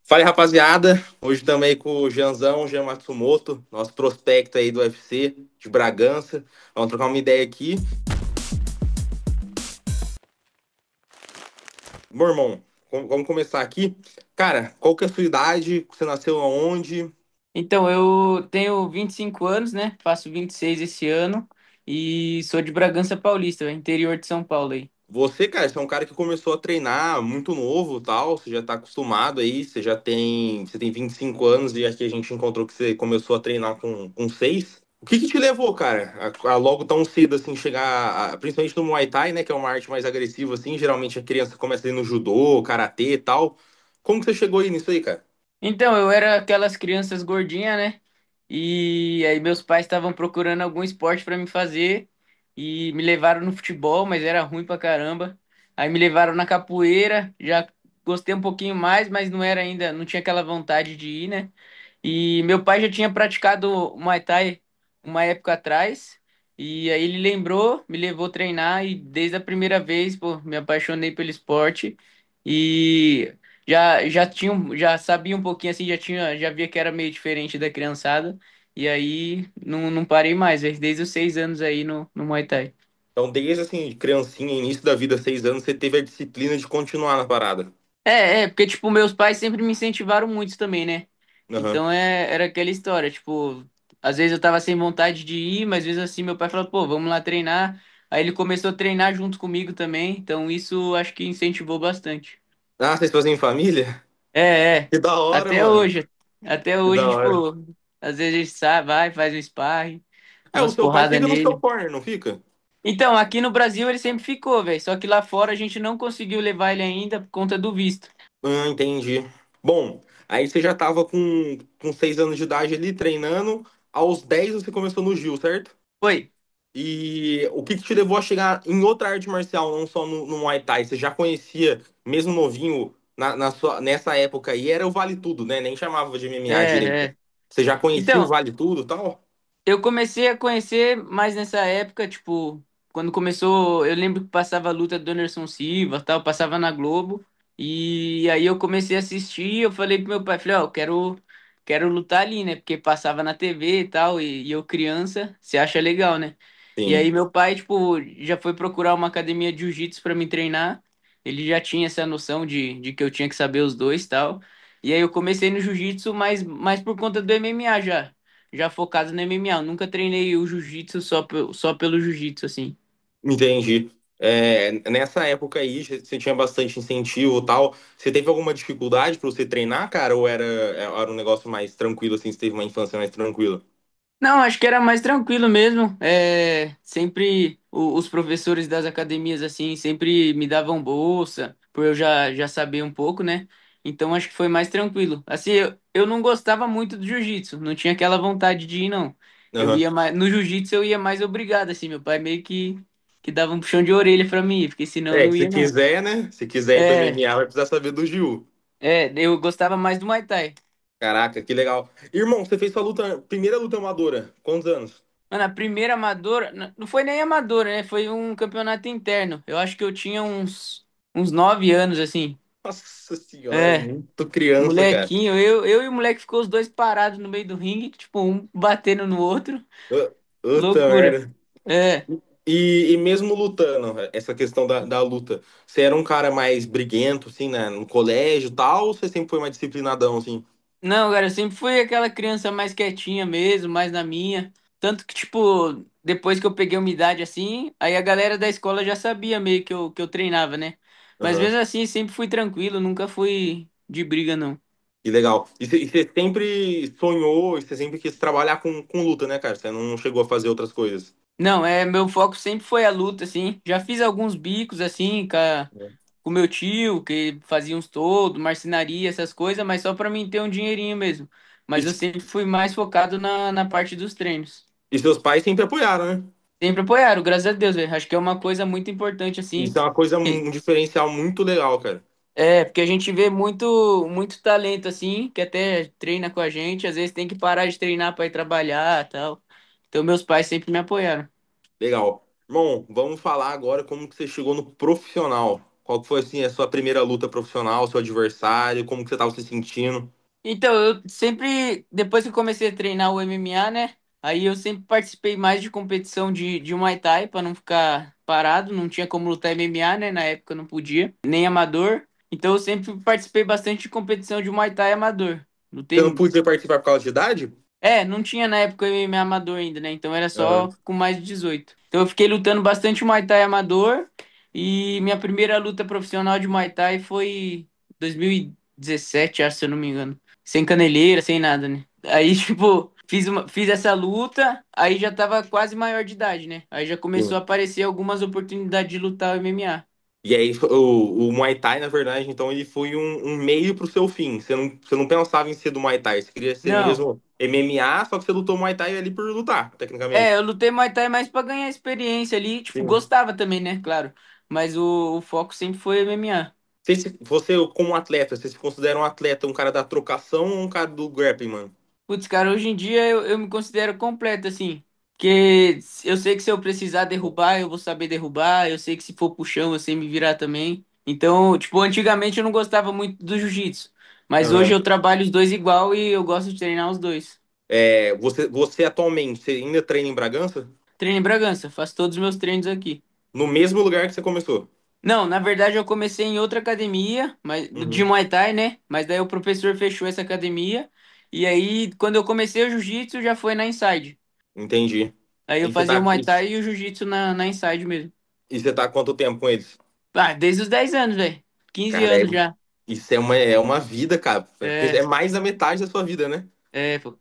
Fala aí, rapaziada. Hoje também com o Janzão, Jean Matsumoto, nosso prospecto aí do UFC de Bragança. Vamos trocar uma ideia aqui. Bom, irmão, vamos começar aqui. Cara, qual que é a sua idade? Você nasceu aonde? Então, eu tenho 25 anos, né? Faço 26 esse ano e sou de Bragança Paulista, interior de São Paulo aí. Você, cara, você é um cara que começou a treinar muito novo, tal, você já tá acostumado aí, você tem 25 anos e aqui a gente encontrou que você começou a treinar com 6. O que que te levou, cara, a logo tão cedo, assim, chegar, principalmente no Muay Thai, né, que é uma arte mais agressiva, assim, geralmente a criança começa ali no judô, karatê e tal. Como que você chegou aí nisso aí, cara? Então, eu era aquelas crianças gordinhas, né? E aí meus pais estavam procurando algum esporte pra me fazer e me levaram no futebol, mas era ruim pra caramba. Aí me levaram na capoeira, já gostei um pouquinho mais, mas não era ainda, não tinha aquela vontade de ir, né? E meu pai já tinha praticado Muay Thai uma época atrás, e aí ele lembrou, me levou a treinar e desde a primeira vez, pô, me apaixonei pelo esporte. E já sabia um pouquinho assim, já via que era meio diferente da criançada. E aí não parei mais, desde os 6 anos aí no Muay Thai. Então, desde, assim, criancinha, início da vida, 6 anos, você teve a disciplina de continuar na parada. Porque, tipo, meus pais sempre me incentivaram muito também, né? Aham. Então era aquela história, tipo, às vezes eu tava sem vontade de ir, mas às vezes assim meu pai falou, pô, vamos lá treinar. Aí ele começou a treinar junto comigo também, então isso acho que incentivou bastante. Ah, vocês fazem em família? É, é. Que da hora, Até mano. hoje. Até Que da hoje, hora. tipo, às vezes a gente sai, vai, faz um sparring, dá É, o umas seu pai porradas fica no seu nele. corner, não fica? Então, aqui no Brasil ele sempre ficou, velho. Só que lá fora a gente não conseguiu levar ele ainda por conta do visto. Ah, entendi. Bom, aí você já tava com 6 anos de idade ali treinando. Aos 10 você começou no Gil, certo? Foi. E o que que te levou a chegar em outra arte marcial, não só no Muay Thai? Você já conhecia, mesmo novinho, nessa época aí, era o Vale Tudo, né? Nem chamava de MMA É, direito. é. Você já conhecia o Então, Vale Tudo e tal? eu comecei a conhecer mais nessa época, tipo, quando começou, eu lembro que passava a luta do Anderson Silva, tal, passava na Globo, e aí eu comecei a assistir, eu falei pro meu pai, falei, ó, quero lutar ali, né, porque passava na TV e tal, e eu criança, você acha legal, né? E aí Sim. meu pai, tipo, já foi procurar uma academia de jiu-jitsu pra me treinar, ele já tinha essa noção de que eu tinha que saber os dois, tal, e aí eu comecei no jiu-jitsu, mas mais por conta do MMA já focado no MMA. Eu nunca treinei o jiu-jitsu só pelo jiu-jitsu, assim. Entendi. É, nessa época aí, você tinha bastante incentivo e tal. Você teve alguma dificuldade para você treinar, cara? Ou era um negócio mais tranquilo, assim? Você teve uma infância mais tranquila? Não, acho que era mais tranquilo mesmo. Sempre os professores das academias, assim, sempre me davam bolsa, por eu já saber um pouco, né? Então acho que foi mais tranquilo. Assim, eu não gostava muito do jiu-jitsu, não tinha aquela vontade de ir, não. Eu Aham. ia mais, no jiu-jitsu eu ia mais obrigado, assim, meu pai meio que dava um puxão de orelha pra mim, porque senão eu É, não que se ia, não. quiser, né? Se quiser ir pro É, MMA, vai precisar saber do Gil. eu gostava mais do Muay Thai. Caraca, que legal. Irmão, você fez sua luta, primeira luta amadora. Quantos anos? Mano, a primeira amadora, não foi nem amadora, né? Foi um campeonato interno. Eu acho que eu tinha uns 9 anos, assim. Nossa senhora, É, muito criança, cara. molequinho. Eu e o moleque ficou os dois parados no meio do ringue, tipo, um batendo no outro. Puta Loucura. merda. É. E mesmo lutando, essa questão da luta, você era um cara mais briguento, assim, né, no colégio e tal, ou você sempre foi mais disciplinadão, assim? Não, cara, eu sempre fui aquela criança mais quietinha mesmo, mais na minha. Tanto que, tipo, depois que eu peguei uma idade assim, aí a galera da escola já sabia meio que eu treinava, né? Mas Aham, mesmo assim, sempre fui tranquilo, nunca fui de briga, não. que legal. E você sempre sonhou, e você sempre quis trabalhar com luta, né, cara? Você não chegou a fazer outras coisas. Não, meu foco sempre foi a luta, assim. Já fiz alguns bicos, assim, com meu tio, que fazia uns todos, marcenaria, essas coisas, mas só pra mim ter um dinheirinho mesmo. E, Mas eu sempre fui mais focado na parte dos treinos. e seus pais sempre apoiaram, né? Sempre apoiaram, graças a Deus, velho. Acho que é uma coisa muito importante, assim. Isso é uma coisa, que- um diferencial muito legal, cara. Porque a gente vê muito talento, assim, que até treina com a gente, às vezes tem que parar de treinar pra ir trabalhar e tal. Então, meus pais sempre me apoiaram. Legal. Irmão, vamos falar agora como que você chegou no profissional. Qual que foi, assim, a sua primeira luta profissional, seu adversário, como que você tava se sentindo? Então, eu sempre, depois que eu comecei a treinar o MMA, né? Aí eu sempre participei mais de competição de Muay Thai pra não ficar parado. Não tinha como lutar MMA, né? Na época eu não podia, nem amador. Então eu sempre participei bastante de competição de Muay Thai amador. Você não Lutei. podia participar por causa de idade? É, não tinha na época o MMA amador ainda, né? Então era Aham. só com mais de 18. Então eu fiquei lutando bastante Muay Thai amador. E minha primeira luta profissional de Muay Thai foi 2017, acho, se eu não me engano. Sem caneleira, sem nada, né? Aí, tipo, fiz essa luta, aí já tava quase maior de idade, né? Aí já começou a Sim. aparecer algumas oportunidades de lutar o MMA. E aí, o Muay Thai, na verdade, então, ele foi um meio pro seu fim. Você não pensava em ser do Muay Thai, você queria ser Não. mesmo MMA, só que você lutou Muay Thai ali por lutar, É, tecnicamente. eu lutei Muay Thai mais pra ganhar experiência ali. Tipo, Sim. gostava também, né? Claro. Mas o foco sempre foi MMA. Você, como atleta, você se considera um atleta, um cara da trocação ou um cara do grappling, mano? Putz, cara, hoje em dia eu me considero completo, assim. Porque eu sei que se eu precisar derrubar, eu vou saber derrubar. Eu sei que se for pro chão, eu sei me virar também. Então, tipo, antigamente eu não gostava muito do jiu-jitsu. Mas hoje Aham. eu trabalho os dois igual e eu gosto de treinar os dois. Você atualmente, você ainda treina em Bragança? Treino em Bragança, faço todos os meus treinos aqui. No mesmo lugar que você começou? Não, na verdade eu comecei em outra academia, mas de Uhum. Muay Thai, né? Mas daí o professor fechou essa academia. E aí, quando eu comecei o jiu-jitsu, já foi na Inside. Entendi. Aí eu E você fazia o tá, Muay Thai e o Jiu-Jitsu na Inside mesmo. e você tá há quanto tempo com eles? Ah, desde os 10 anos, velho. 15 Cara, anos já. isso é uma vida, cara. Porque É, é mais da metade da sua vida, né? pô.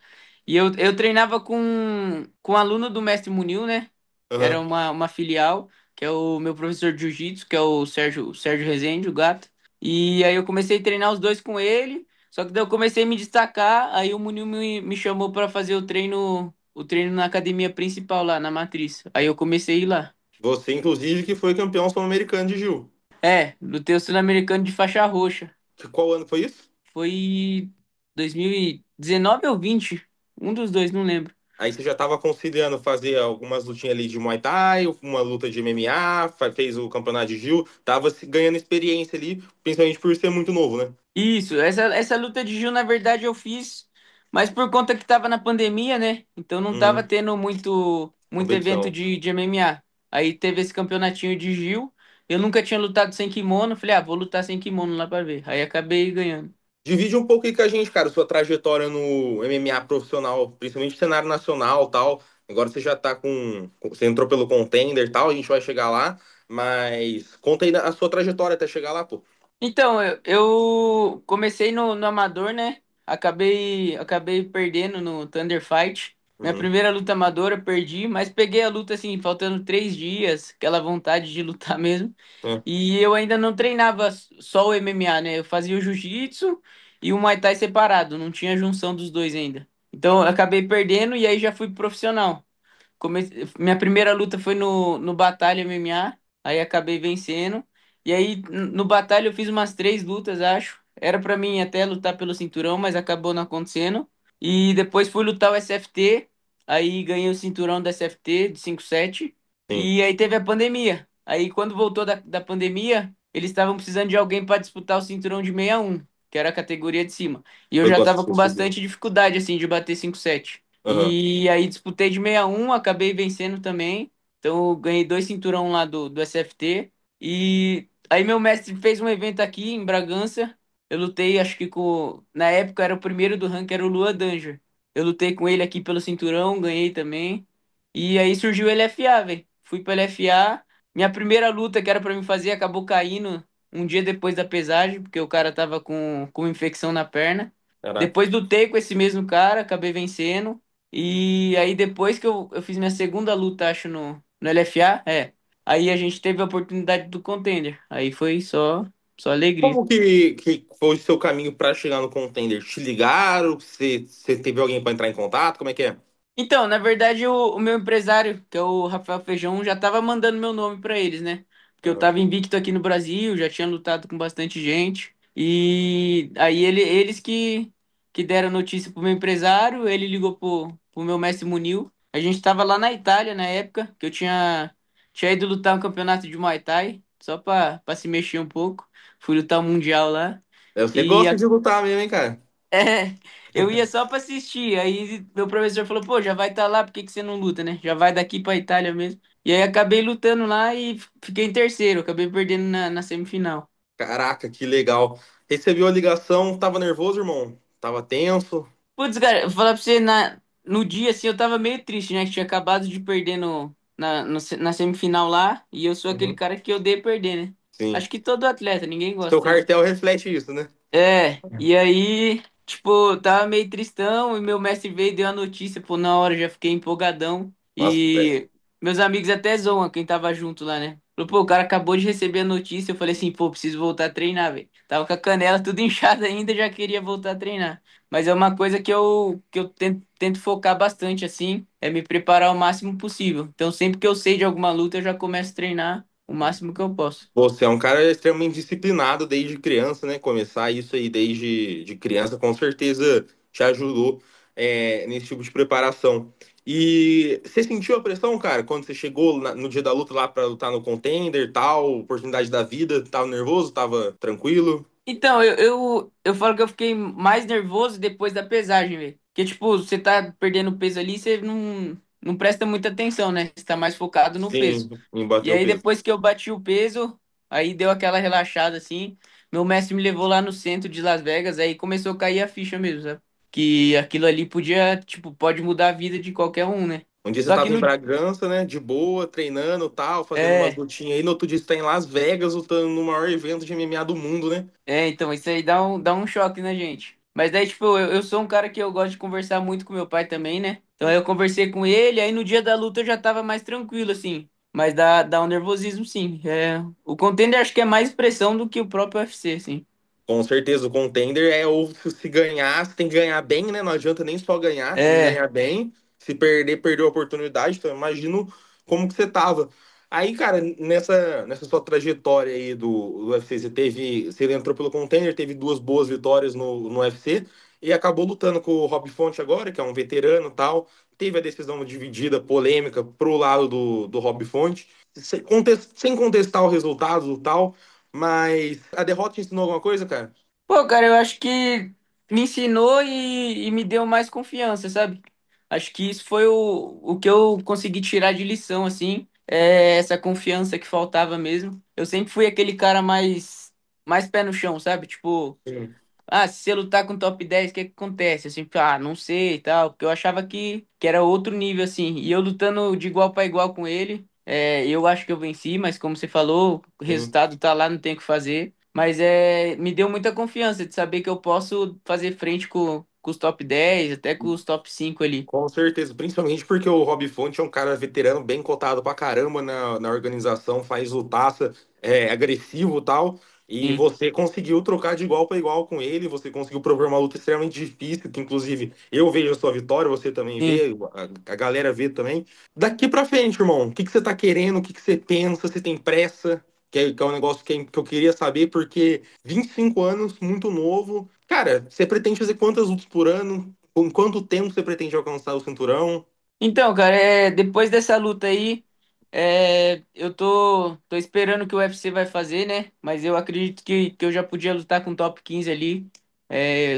E eu treinava com um aluno do Mestre Munil, né? Que era Aham. uma filial, que é o meu professor de Jiu-Jitsu, que é o Sérgio Rezende, o gato. E aí eu comecei a treinar os dois com ele. Só que daí eu comecei a me destacar, aí o Munil me chamou pra fazer o treino na academia principal lá, na Matriz. Aí eu comecei a ir lá. Você, inclusive, que foi campeão sul-americano de Gil. É, lutei o Sul-Americano de faixa roxa. Qual ano foi isso? Foi 2019 ou 20, um dos dois, não lembro. Aí você já tava conciliando fazer algumas lutinhas ali de Muay Thai, uma luta de MMA, fez o campeonato de Gil, tava ganhando experiência ali, principalmente por ser muito novo, né? Isso, essa luta de Gil, na verdade, eu fiz, mas por conta que tava na pandemia, né? Então não tava Uhum. tendo muito evento Competição. de MMA. Aí teve esse campeonatinho de Gil. Eu nunca tinha lutado sem kimono. Falei, vou lutar sem kimono lá pra ver. Aí acabei ganhando. Divide um pouco aí com a gente, cara, sua trajetória no MMA profissional, principalmente cenário nacional, tal. Agora você já tá você entrou pelo Contender, e tal, a gente vai chegar lá, mas conta aí a sua trajetória até chegar lá, pô. Então, eu comecei no amador, né? Acabei perdendo no Thunder Fight. Minha Uhum. primeira luta amadora, perdi, mas peguei a luta assim, faltando 3 dias, aquela vontade de lutar mesmo. É. E eu ainda não treinava só o MMA, né? Eu fazia o jiu-jitsu e o Muay Thai separado, não tinha junção dos dois ainda. Então, eu acabei perdendo e aí já fui profissional. Minha primeira luta foi no Batalha MMA, aí acabei vencendo. E aí no Batalha eu fiz umas 3 lutas, acho. Era pra mim até lutar pelo cinturão, mas acabou não acontecendo. E depois fui lutar o SFT, aí ganhei o cinturão do SFT de 5-7. Sim. E aí teve a pandemia. Aí quando voltou da pandemia, eles estavam precisando de alguém para disputar o cinturão de 61, que era a categoria de cima. E eu Foi já pra tava com subir. bastante dificuldade, assim, de bater 5-7. Aham. E aí disputei de 61, acabei vencendo também. Então eu ganhei 2 cinturão lá do SFT. E aí meu mestre fez um evento aqui em Bragança. Eu lutei, acho que na época era o primeiro do ranking, era o Lua Danger. Eu lutei com ele aqui pelo cinturão, ganhei também. E aí surgiu o LFA, velho. Fui pro LFA. Minha primeira luta que era pra mim fazer acabou caindo um dia depois da pesagem, porque o cara tava com infecção na perna. Caraca. Depois lutei com esse mesmo cara, acabei vencendo. E aí depois que eu fiz minha segunda luta, acho, no LFA, aí a gente teve a oportunidade do Contender. Aí foi só alegria. Como que foi o seu caminho pra chegar no Contender? Te ligaram? Você teve alguém pra entrar em contato? Como é que é? Então, na verdade, o meu empresário, que é o Rafael Feijão, já tava mandando meu nome pra eles, né? Porque eu Aham. tava invicto aqui no Brasil, já tinha lutado com bastante gente. E aí eles que deram notícia pro meu empresário, ele ligou pro meu mestre Munil. A gente tava lá na Itália na época, que eu tinha ido lutar um campeonato de Muay Thai, só pra se mexer um pouco. Fui lutar o Mundial lá. Você E gosta de lutar mesmo, hein, cara? é, eu ia só pra assistir. Aí meu professor falou, pô, já vai estar lá, por que que você não luta, né? Já vai daqui pra Itália mesmo. E aí acabei lutando lá e fiquei em terceiro. Acabei perdendo na semifinal. Caraca, que legal. Recebeu a ligação, tava nervoso, irmão? Tava tenso? Putz, cara, eu vou falar pra você, no dia, assim, eu tava meio triste, né? Que tinha acabado de perder na semifinal lá, e eu sou aquele Uhum. cara que odeia perder, né? Sim. Acho que todo atleta, ninguém Seu gosta, né? cartel reflete isso, né? E aí, tipo, eu tava meio tristão, e meu mestre veio e deu a notícia, pô, na hora eu já fiquei empolgadão, Nossa, velho. e meus amigos até zoam quem tava junto lá, né? Falou, pô, o cara acabou de receber a notícia, eu falei assim, pô, preciso voltar a treinar, velho. Tava com a canela tudo inchada ainda, já queria voltar a treinar. Mas é uma coisa que eu tento focar bastante, assim, é me preparar o máximo possível. Então, sempre que eu sei de alguma luta, eu já começo a treinar o máximo que eu posso. Você é um cara extremamente disciplinado desde criança, né? Começar isso aí desde de criança com certeza te ajudou nesse tipo de preparação. E você sentiu a pressão, cara, quando você chegou no dia da luta lá pra lutar no contender, tal, oportunidade da vida, tava nervoso, tava tranquilo? Então, eu falo que eu fiquei mais nervoso depois da pesagem, velho. Porque, tipo, você tá perdendo peso ali, você não presta muita atenção, né? Você tá mais focado no peso. Sim, em E bater o aí, peso. depois que eu bati o peso, aí deu aquela relaxada, assim. Meu mestre me levou lá no centro de Las Vegas, aí começou a cair a ficha mesmo, sabe? Que aquilo ali podia, tipo, pode mudar a vida de qualquer um, né? Um dia você Só que tava em no. Bragança, né, de boa, treinando, tal, fazendo umas É. lutinhas aí, no outro dia você tá em Las Vegas lutando no maior evento de MMA do mundo, né? Então, isso aí dá um choque na gente. Mas daí, tipo, eu sou um cara que eu gosto de conversar muito com meu pai também, né? Então aí eu conversei com ele, aí no dia da luta eu já tava mais tranquilo, assim. Mas dá um nervosismo, sim. O contender acho que é mais pressão do que o próprio UFC, assim. Com certeza, o contender é ou se ganhar, você tem que ganhar bem, né? Não adianta nem só ganhar, tem que É. ganhar bem. Se perder, perdeu a oportunidade. Então, eu imagino como que você tava. Aí, cara, nessa sua trajetória aí do UFC, você entrou pelo contender, teve duas boas vitórias no UFC e acabou lutando com o Rob Font agora, que é um veterano e tal. Teve a decisão dividida, polêmica, pro lado do Rob Font, sem contestar o resultado e tal. Mas a derrota te ensinou alguma coisa, cara? Pô, cara, eu acho que me ensinou e me deu mais confiança, sabe? Acho que isso foi o que eu consegui tirar de lição, assim, essa confiança que faltava mesmo. Eu sempre fui aquele cara mais pé no chão, sabe? Tipo, Sim. se você lutar com top 10 o que que acontece? Assim, não sei e tal, porque eu achava que era outro nível, assim. E eu lutando de igual para igual com ele, eu acho que eu venci, mas como você falou, o Sim. resultado tá lá, não tem o que fazer. Mas me deu muita confiança de saber que eu posso fazer frente com os top 10 até com os top 5 ali. Com certeza, principalmente porque o Rob Fonte é um cara veterano, bem cotado pra caramba na organização, faz lutaça, agressivo e tal. E Sim, você conseguiu trocar de igual para igual com ele, você conseguiu prover uma luta extremamente difícil, que inclusive eu vejo a sua vitória, você também sim. vê, a galera vê também. Daqui pra frente, irmão, o que que você tá querendo, o que que você pensa, você tem pressa? Que é um negócio que eu queria saber, porque 25 anos, muito novo. Cara, você pretende fazer quantas lutas por ano? Com quanto tempo você pretende alcançar o cinturão? Então, cara, depois dessa luta aí, eu tô esperando o que o UFC vai fazer, né? Mas eu acredito que eu já podia lutar com o top 15 ali.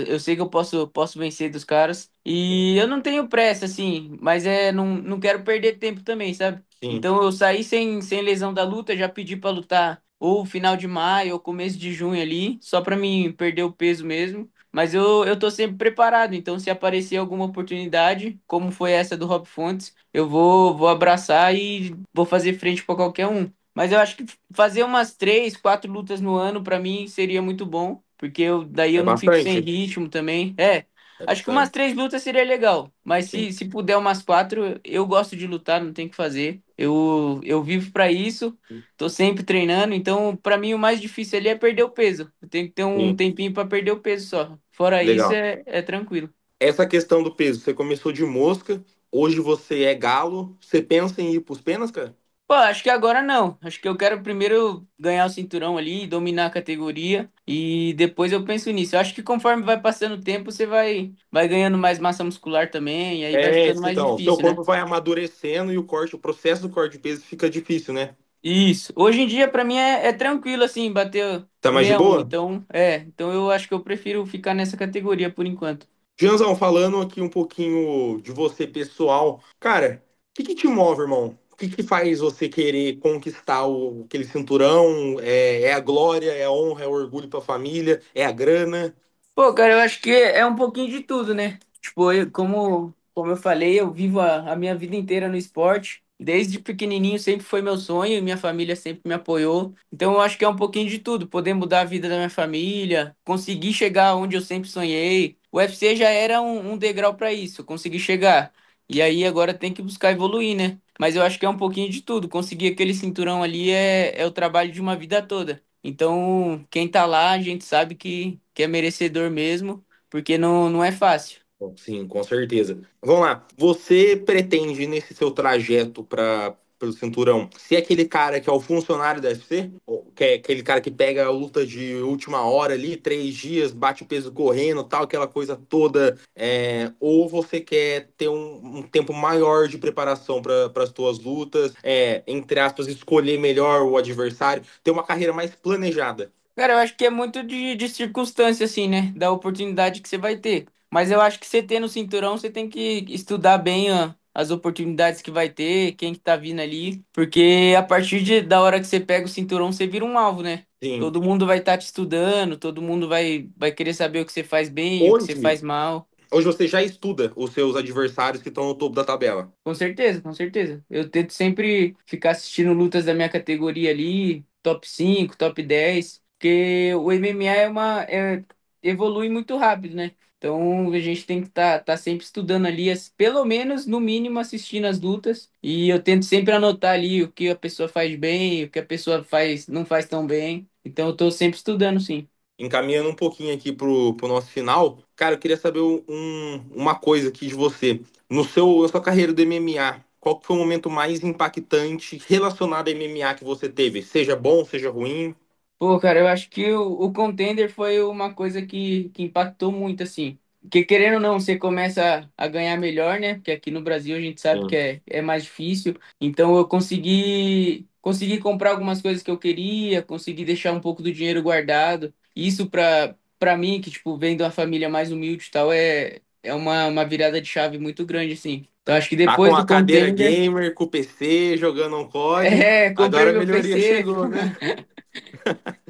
Eu sei que eu posso vencer dos caras. E eu não tenho pressa, assim, mas não quero perder tempo também, sabe? Sim, Então eu saí sem lesão da luta, já pedi pra lutar ou final de maio ou começo de junho ali, só pra mim perder o peso mesmo. Mas eu tô sempre preparado, então se aparecer alguma oportunidade, como foi essa do Rob Fontes, eu vou abraçar e vou fazer frente para qualquer um. Mas eu acho que fazer umas 3, 4 lutas no ano para mim seria muito bom, porque daí é eu não fico sem bastante. ritmo também. É Acho que umas bastante. 3 lutas seria legal, mas Sim, se puder umas 4, eu gosto de lutar, não tem o que fazer. Eu vivo para isso. Tô sempre treinando, então pra mim o mais difícil ali é perder o peso. Eu tenho que ter um sim. tempinho pra perder o peso só. Fora isso Legal. é tranquilo. Essa questão do peso, você começou de mosca, hoje você é galo, você pensa em ir pros penas, cara? Pô, acho que agora não. Acho que eu quero primeiro ganhar o cinturão ali, dominar a categoria e depois eu penso nisso. Eu acho que conforme vai passando o tempo, você vai ganhando mais massa muscular também, e aí vai ficando mais Então, o seu difícil, né? corpo vai amadurecendo e o processo do corte de peso fica difícil, né? Isso. Hoje em dia, pra mim, é tranquilo, assim, bater Tá mais de 61. boa? Então eu acho que eu prefiro ficar nessa categoria por enquanto. Janzão, falando aqui um pouquinho de você pessoal, cara, o que que te move, irmão? O que que faz você querer conquistar aquele cinturão? É a glória, é a honra, é o orgulho pra família, é a grana? Pô, cara, eu acho que é um pouquinho de tudo, né? Tipo, como eu falei, eu vivo a minha vida inteira no esporte. Desde pequenininho sempre foi meu sonho e minha família sempre me apoiou. Então eu acho que é um pouquinho de tudo. Poder mudar a vida da minha família, conseguir chegar onde eu sempre sonhei. O UFC já era um degrau para isso, eu consegui chegar. E aí agora tem que buscar evoluir, né? Mas eu acho que é um pouquinho de tudo. Conseguir aquele cinturão ali é o trabalho de uma vida toda. Então, quem tá lá, a gente sabe que é merecedor mesmo, porque não é fácil. Bom, sim, com certeza. Vamos lá. Você pretende, nesse seu trajeto pelo cinturão, ser aquele cara que é o funcionário da UFC? Ou que é aquele cara que pega a luta de última hora ali, 3 dias, bate o peso correndo, tal, aquela coisa toda? Ou você quer ter um tempo maior de preparação para as suas lutas, entre aspas, escolher melhor o adversário, ter uma carreira mais planejada? Cara, eu acho que é muito de circunstância, assim, né? Da oportunidade que você vai ter. Mas eu acho que você tendo o cinturão, você tem que estudar bem, ó, as oportunidades que vai ter, quem que tá vindo ali. Porque a partir da hora que você pega o cinturão, você vira um alvo, né? Sim. Todo mundo vai estar te estudando, todo mundo vai querer saber o que você faz bem, o que você Hoje, faz mal. hoje você já estuda os seus adversários que estão no topo da tabela. Com certeza, com certeza. Eu tento sempre ficar assistindo lutas da minha categoria ali, top 5, top 10, porque o MMA evolui muito rápido, né? Então a gente tem que tá sempre estudando ali, pelo menos no mínimo assistindo as lutas, e eu tento sempre anotar ali o que a pessoa faz bem, o que a pessoa não faz tão bem. Então eu tô sempre estudando, sim. Encaminhando um pouquinho aqui pro nosso final, cara, eu queria saber uma coisa aqui de você. Na sua carreira do MMA, qual que foi o momento mais impactante relacionado ao MMA que você teve? Seja bom, seja ruim? Pô, cara, eu acho que o Contender foi uma coisa que impactou muito, assim. Porque querendo ou não, você começa a ganhar melhor, né? Porque aqui no Brasil a gente sabe que Sim. é mais difícil. Então eu consegui comprar algumas coisas que eu queria, consegui deixar um pouco do dinheiro guardado. Isso pra mim, que tipo, vem de uma família mais humilde e tal, é uma virada de chave muito grande, assim. Então acho que Tá com depois a do cadeira Contender, gamer, com o PC, jogando um COD. comprei Agora a meu melhoria PC. chegou, né?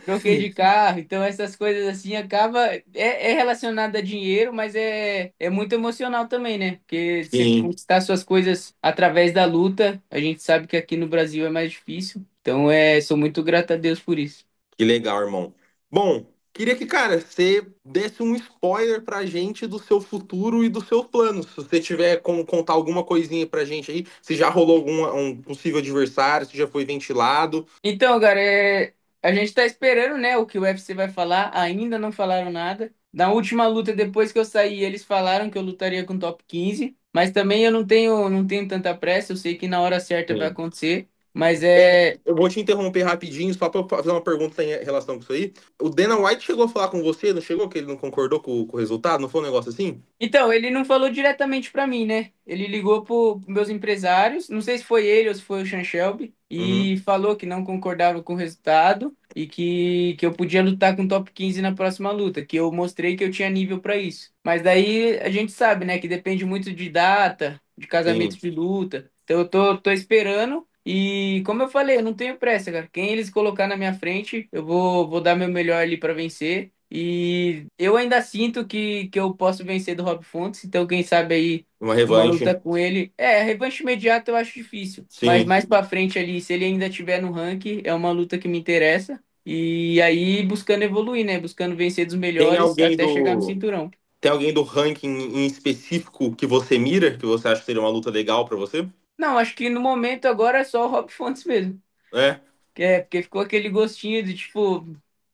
Troquei de carro, então essas coisas assim acaba é relacionado a dinheiro, mas é muito emocional também, né? Porque você Sim. conquistar suas coisas através da luta, a gente sabe que aqui no Brasil é mais difícil. Então sou muito grato a Deus por isso. Que legal, irmão. Bom, queria que, cara, você desse um spoiler pra gente do seu futuro e dos seus planos. Se você tiver como contar alguma coisinha pra gente aí, se já rolou algum um possível adversário, se já foi ventilado. Então, cara, a gente tá esperando, né, o que o UFC vai falar. Ainda não falaram nada. Na última luta, depois que eu saí, eles falaram que eu lutaria com o top 15. Mas também eu não tenho tanta pressa. Eu sei que na hora certa vai Sim. acontecer. Mas Eu vou te interromper rapidinho, só pra eu fazer uma pergunta em relação com isso aí. O Dana White chegou a falar com você, não chegou? Que ele não concordou com o resultado? Não foi um negócio assim? Então, ele não falou diretamente para mim, né? Ele ligou para meus empresários, não sei se foi ele ou se foi o Sean Shelby, Uhum. e falou que não concordava com o resultado e que eu podia lutar com o top 15 na próxima luta, que eu mostrei que eu tinha nível para isso. Mas daí a gente sabe, né, que depende muito de data, de casamento Sim. de luta. Então eu tô esperando e, como eu falei, eu não tenho pressa, cara. Quem eles colocar na minha frente, eu vou dar meu melhor ali para vencer. E eu ainda sinto que eu posso vencer do Rob Fontes, então quem sabe aí Uma numa revanche. luta com ele. Revanche imediata eu acho difícil, mas Sim. mais pra frente ali, se ele ainda tiver no ranking, é uma luta que me interessa. E aí buscando evoluir, né? Buscando vencer dos Tem melhores alguém até chegar no do. cinturão. Tem alguém do ranking em específico que você mira, que você acha que seria uma luta legal pra você? Não, acho que no momento agora é só o Rob Fontes mesmo. É. Porque ficou aquele gostinho de tipo,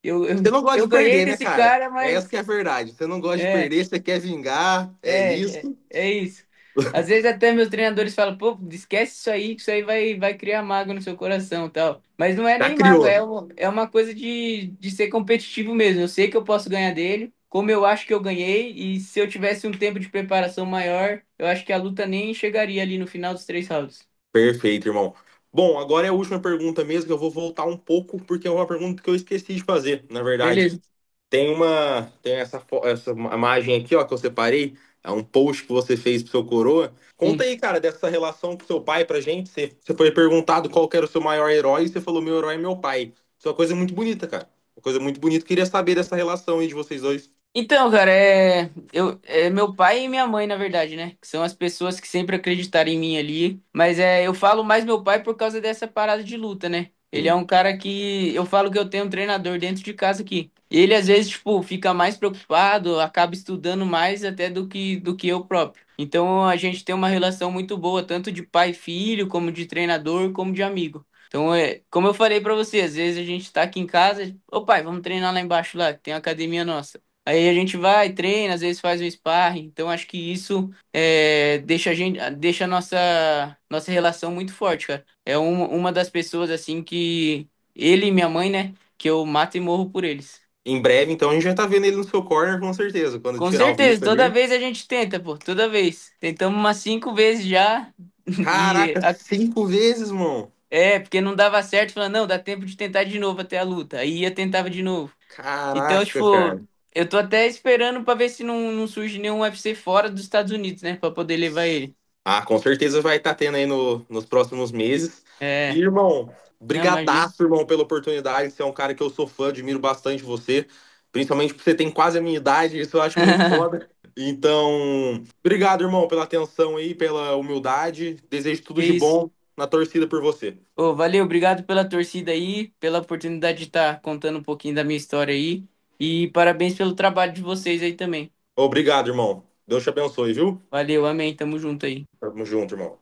eu, Você eu, não gosta eu de ganhei perder, né, desse cara? cara, Essa que mas é a verdade. Você não gosta de é. perder, você quer vingar, é isso. É isso. Às vezes até meus treinadores falam, pô, esquece isso aí, que isso aí vai criar mágoa no seu coração e tal. Mas não é Já nem mágoa, criou. é uma coisa de ser competitivo mesmo. Eu sei que eu posso ganhar dele, como eu acho que eu ganhei, e se eu tivesse um tempo de preparação maior, eu acho que a luta nem chegaria ali no final dos 3 rounds. Perfeito, irmão. Bom, agora é a última pergunta mesmo, que eu vou voltar um pouco, porque é uma pergunta que eu esqueci de fazer, na verdade. Beleza. Tem essa imagem aqui, ó, que eu separei. É um post que você fez pro seu coroa. Conta Sim. aí, cara, dessa relação com seu pai pra gente. Você foi perguntado qual que era o seu maior herói e você falou: meu herói é meu pai. Isso é uma coisa muito bonita, cara. Uma coisa muito bonita. Queria saber dessa relação aí de vocês dois. Então, cara, é meu pai e minha mãe, na verdade, né? Que são as pessoas que sempre acreditaram em mim ali. Mas eu falo mais meu pai por causa dessa parada de luta, né? Ele é Sim. um cara que eu falo que eu tenho um treinador dentro de casa aqui. E ele às vezes, tipo, fica mais preocupado, acaba estudando mais até do que eu próprio. Então a gente tem uma relação muito boa, tanto de pai e filho, como de treinador, como de amigo. Então, como eu falei pra você, às vezes a gente tá aqui em casa, ô pai, vamos treinar lá embaixo lá, que tem uma academia nossa. Aí a gente vai, treina, às vezes faz um sparring. Então acho que isso deixa a nossa relação muito forte, cara. É uma das pessoas assim que ele e minha mãe, né, que eu mato e morro por eles. Em breve, então, a gente vai estar vendo ele no seu corner, com certeza. Quando Com tirar o certeza, visto toda ali. vez a gente tenta, pô, toda vez. Tentamos umas 5 vezes já. E Caraca, 5 vezes, mano. porque não dava certo, falando, não, dá tempo de tentar de novo até a luta. Aí ia tentava de novo. Então, Caraca, tipo, cara. eu tô até esperando pra ver se não surge nenhum UFC fora dos Estados Unidos, né? Pra poder levar ele. Ah, com certeza vai estar tendo aí nos próximos meses. E, É, irmão, não, imagina. brigadaço, irmão, pela oportunidade. Você é um cara que eu sou fã, admiro bastante você. Principalmente porque você tem quase a minha idade, isso eu acho muito foda. Então, obrigado, irmão, pela atenção aí, pela humildade. Desejo tudo Que de isso. bom na torcida por você. Ô, valeu, obrigado pela torcida aí, pela oportunidade de estar contando um pouquinho da minha história aí. E parabéns pelo trabalho de vocês aí também. Obrigado, irmão. Deus te abençoe, viu? Valeu, amém, tamo junto aí. Tamo junto, irmão.